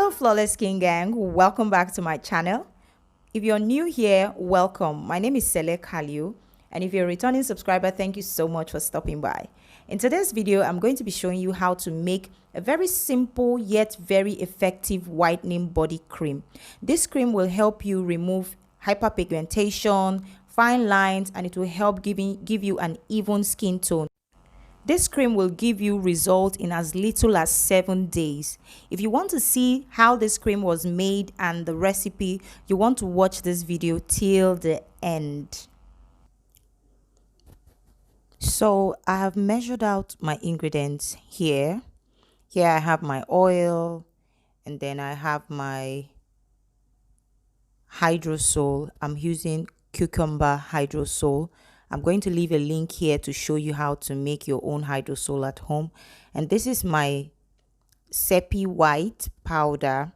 Hello Flawless Skin Gang, welcome back to my channel. If you're new here, welcome. My name is Sele Kaliu, and if you're a returning subscriber, thank you so much for stopping by. In today's video, I'm going to be showing you how to make a very simple yet very effective whitening body cream. This cream will help you remove hyperpigmentation, fine lines, and it will help give you an even skin tone. This cream will give you results in as little as 7 days. If you want to see how this cream was made and the recipe, you want to watch this video till the end. So I have measured out my ingredients here. Here I have my oil, and then I have my HYSROSOL. I'm using cucumber HYSROSOL. I'm going to leave a link here to show you how to make your own HYSROSOL at home. And this is my SEPI white powder.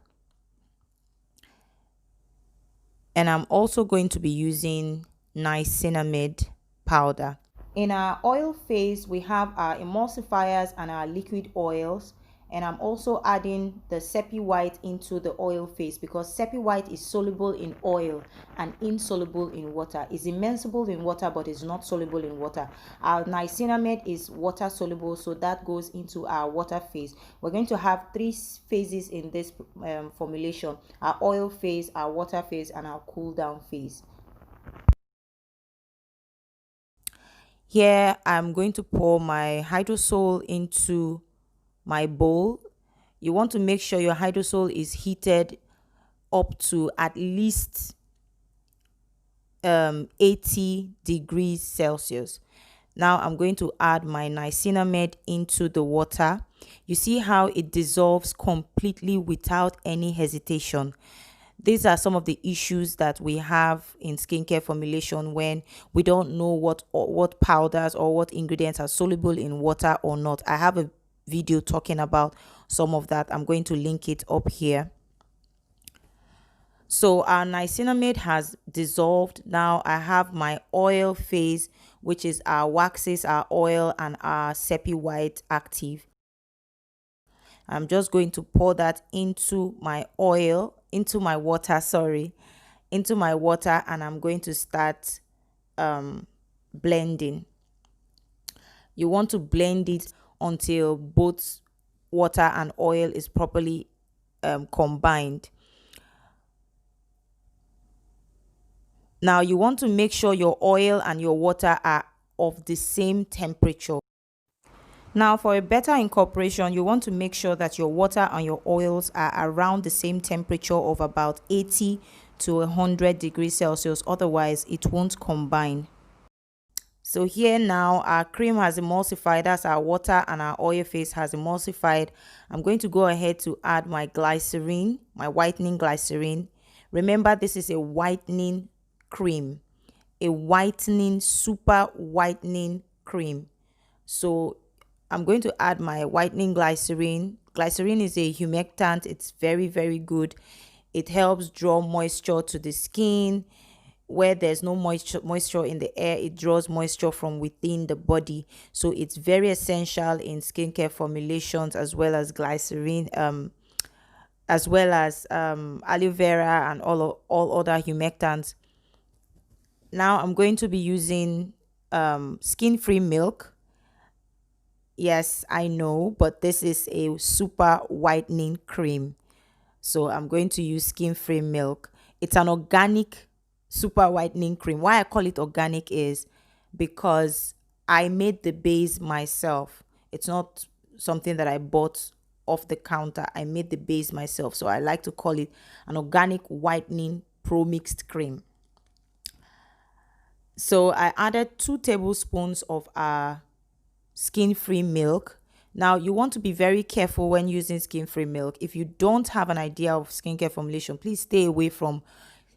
And I'm also going to be using NIACINAMIDE powder. In our oil phase, we have our emulsifiers and our liquid oils. And I'm also adding the SEPI white into the oil phase because SEPI white is soluble in oil and insoluble in water. It's immersible in water, but it's not soluble in water. Our niacinamide is water soluble, so that goes into our water phase. We're going to have 3 phases in this formulation: our oil phase, our water phase, and our cool down phase. Here, I'm going to pour my HYSROSOL into my bowl. You want to make sure your HYSROSOL is heated up to at least 80 degrees Celsius. Now I'm going to add my niacinamide into the water. You see how it dissolves completely without any hesitation. These are some of the issues that we have in skincare formulation when we don't know what powders or what ingredients are soluble in water or not. I have a video talking about some of that. I'm going to link it up here. So our niacinamide has dissolved. Now I have my oil phase, which is our waxes, our oil, and our SEPI white active. I'm just going to pour that into my oil, into my water, and I'm going to start blending. You want to blend it until both water and oil is properly combined. Now you want to make sure your oil and your water are of the same temperature. Now for a better incorporation, you want to make sure that your water and your oils are around the same temperature of about 80 to 100 degrees Celsius. Otherwise, it won't combine. So here now our cream has emulsified, that's our water, and our oil phase has emulsified. I'm going to go ahead to add my glycerine, my whitening glycerine. Remember, this is a whitening cream, a whitening, super whitening cream. So I'm going to add my whitening glycerine. Glycerine is a humectant. It's very, very good. It helps draw moisture to the skin. Where there's no moisture in the air, it draws moisture from within the body. So it's very essential in skincare formulations, as well as glycerine, as well as aloe vera and all other humectants. Now I'm going to be using skin-free milk. Yes, I know, but this is a super whitening cream. So I'm going to use skin-free milk. It's an organic super whitening cream. Why I call it organic is because I made the base myself. It's not something that I bought off the counter. I made the base myself. So I like to call it an organic whitening pro-mixed cream. So I added 2 tablespoons of our skin-free milk. Now you want to be very careful when using skin-free milk. If you don't have an idea of skincare formulation, please stay away from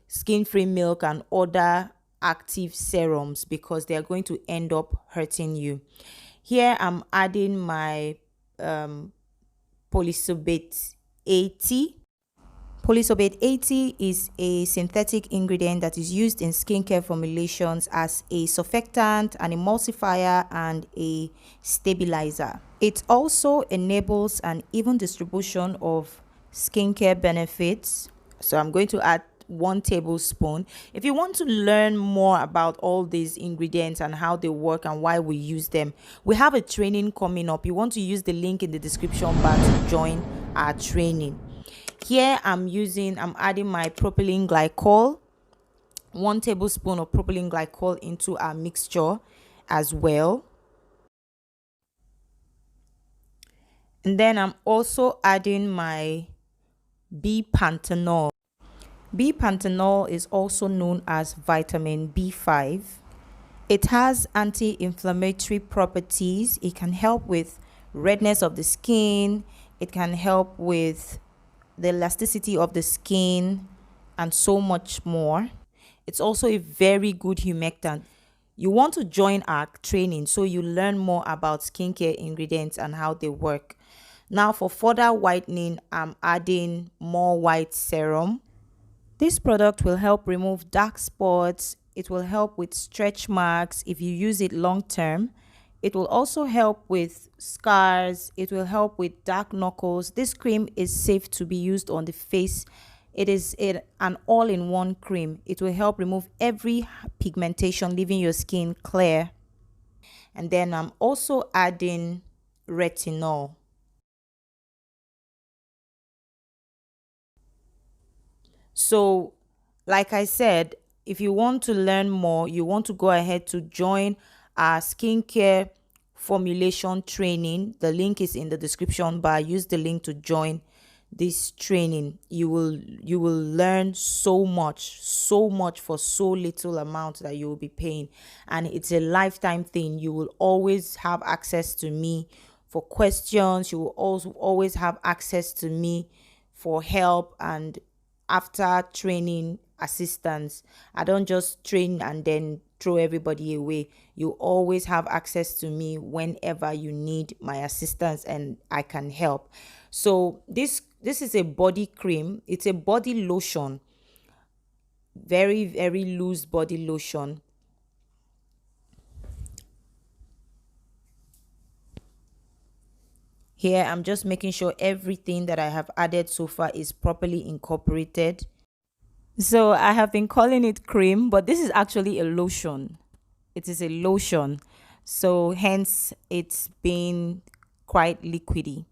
skin-free milk and other active serums because they are going to end up hurting you. Here I'm adding my POLYSORBATE 80. POLYSORBATE 80 is a synthetic ingredient that is used in skincare formulations as a surfactant, an emulsifier, and a stabilizer. It also enables an even distribution of skincare benefits. So I'm going to add 1 tablespoon. If you want to learn more about all these ingredients and how they work and why we use them, we have a training coming up. You want to use the link in the description bar to join our training. Here I'm adding my propylene glycol, 1 tablespoon of propylene glycol into our mixture as well. And then I'm also adding my B-panthenol. B-panthenol is also known as vitamin B5. It has anti-inflammatory properties. It can help with redness of the skin. It can help with the elasticity of the skin and so much more. It's also a very good humectant. You want to join our training so you learn more about skincare ingredients and how they work. Now for further whitening, I'm adding more white serum. This product will help remove dark spots. It will help with stretch marks if you use it long term. It will also help with scars. It will help with dark knuckles. This cream is safe to be used on the face. It is an all-in-one cream. It will help remove every pigmentation, leaving your skin clear. And then I'm also adding retinol. So, like I said, if you want to learn more, you want to go ahead to join our skincare formulation training. The link is in the description bar. Use the link to join this training. You will learn so much for so little amount that you will be paying, and it's a lifetime thing. You will always have access to me for questions. You will also always have access to me for help and after training assistance. I don't just train and then throw everybody away. You always have access to me whenever you need my assistance and I can help. So this is a body cream. It's a body lotion. Very, very loose body lotion. Here, I'm just making sure everything that I have added so far is properly incorporated. So I have been calling it cream, but this is actually a lotion. It is a lotion. So hence it's been quite liquidy.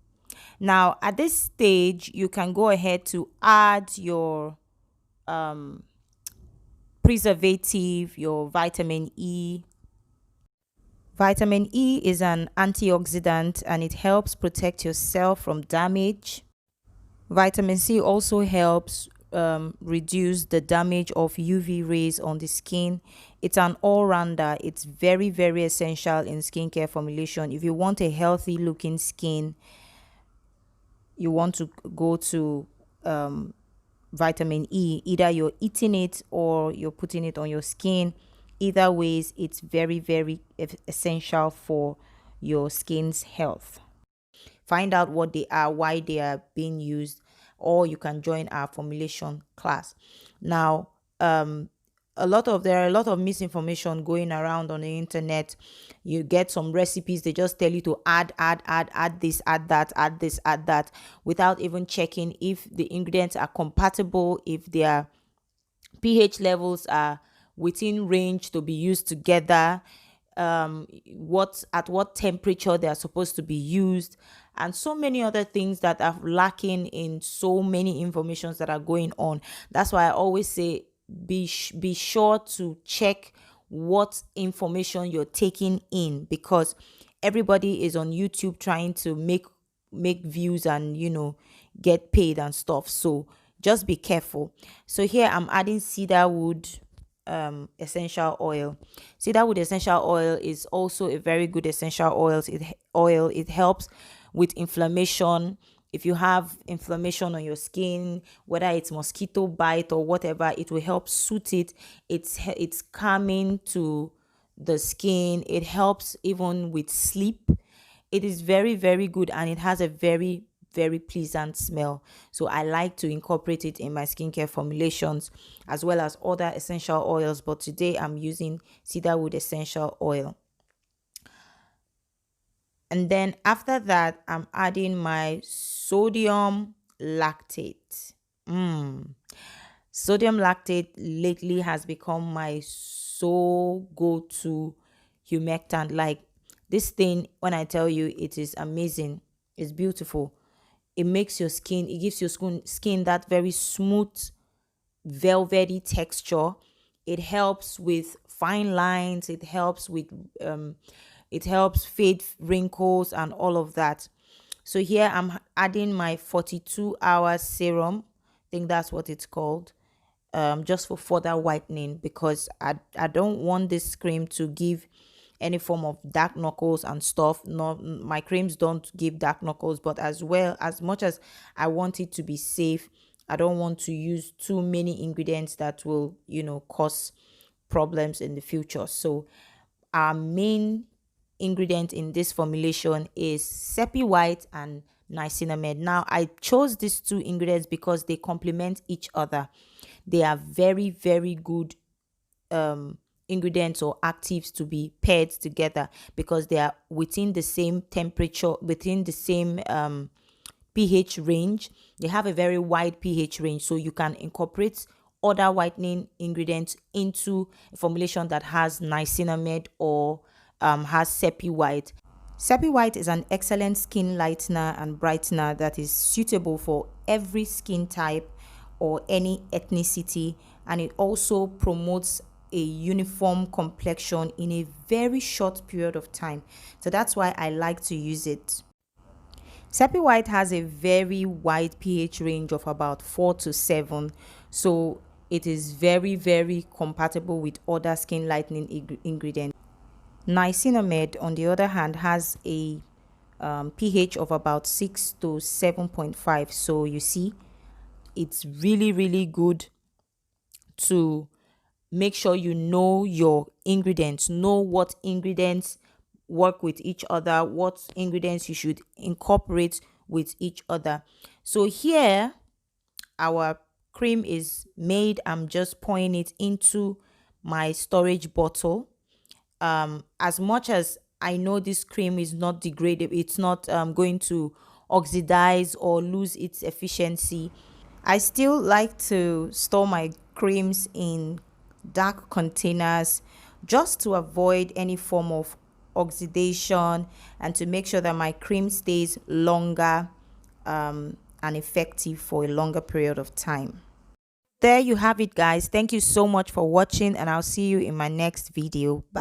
Now at this stage, you can go ahead to add your preservative, your vitamin E. Vitamin E is an antioxidant and it helps protect your cell from damage. Vitamin C also helps reduce the damage of UV rays on the skin. It's an all-rounder. It's very, very essential in skincare formulation. If you want a healthy looking skin, you want to go to vitamin E. Either you're eating it or you're putting it on your skin. Either ways, it's very, very essential for your skin's health. Find out what they are, why they are being used, or you can join our formulation class. Now, there are a lot of misinformation going around on the internet. You get some recipes, they just tell you to add this, add that, add this, add that, without even checking if the ingredients are compatible, if their pH levels are within range to be used together, what temperature they are supposed to be used, and so many other things that are lacking in so many informations that are going on. That's why I always say be sure to check what information you're taking in, because everybody is on YouTube trying to make views and get paid and stuff. So just be careful. So here I'm adding cedarwood essential oil. Cedarwood essential oil is also a very good essential oil. It helps with inflammation. If you have inflammation on your skin, whether it's mosquito bite or whatever, it will help soothe it. It's calming to the skin. It helps even with sleep. It is very, very good, and it has a very, very pleasant smell. So I like to incorporate it in my skincare formulations as well as other essential oils, but today I'm using cedarwood essential oil. And then after that, I'm adding my sodium lactate. Sodium lactate lately has become my so go-to humectant. Like, this thing, when I tell you, it is amazing, it's beautiful. It makes your skin, it gives your skin that very smooth, velvety texture. It helps with fine lines. It helps with it helps fade wrinkles and all of that. So here I'm adding my 42-hour serum. I think that's what it's called. Just for further whitening, because I don't want this cream to give any form of dark knuckles and stuff. No, my creams don't give dark knuckles, but as well, as much as I want it to be safe, I don't want to use too many ingredients that will, cause problems in the future. So our main ingredient in this formulation is SEPI white and niacinamide. Now, I chose these two ingredients because they complement each other. They are very, very good ingredients or actives to be paired together, because they are within the same temperature, within the same pH range. They have a very wide pH range, so you can incorporate other whitening ingredients into a formulation that has niacinamide or has SEPI white. SEPI white is an excellent skin lightener and brightener that is suitable for every skin type or any ethnicity, and it also promotes a uniform complexion in a very short period of time. So that's why I like to use it. SEPI white has a very wide pH range of about 4 to 7, so it is very, very compatible with other skin lightening ingredients. Niacinamide, on the other hand, has a pH of about 6 to 7.5, so you see, it's really, really good to make sure you know your ingredients, know what ingredients work with each other, what ingredients you should incorporate with each other. So here our cream is made. I'm just pouring it into my storage bottle. As much as I know this cream is not degradable, it's not going to oxidize or lose its efficiency, I still like to store my creams in dark containers just to avoid any form of oxidation and to make sure that my cream stays longer and effective for a longer period of time. There you have it, guys. Thank you so much for watching, and I'll see you in my next video. Bye.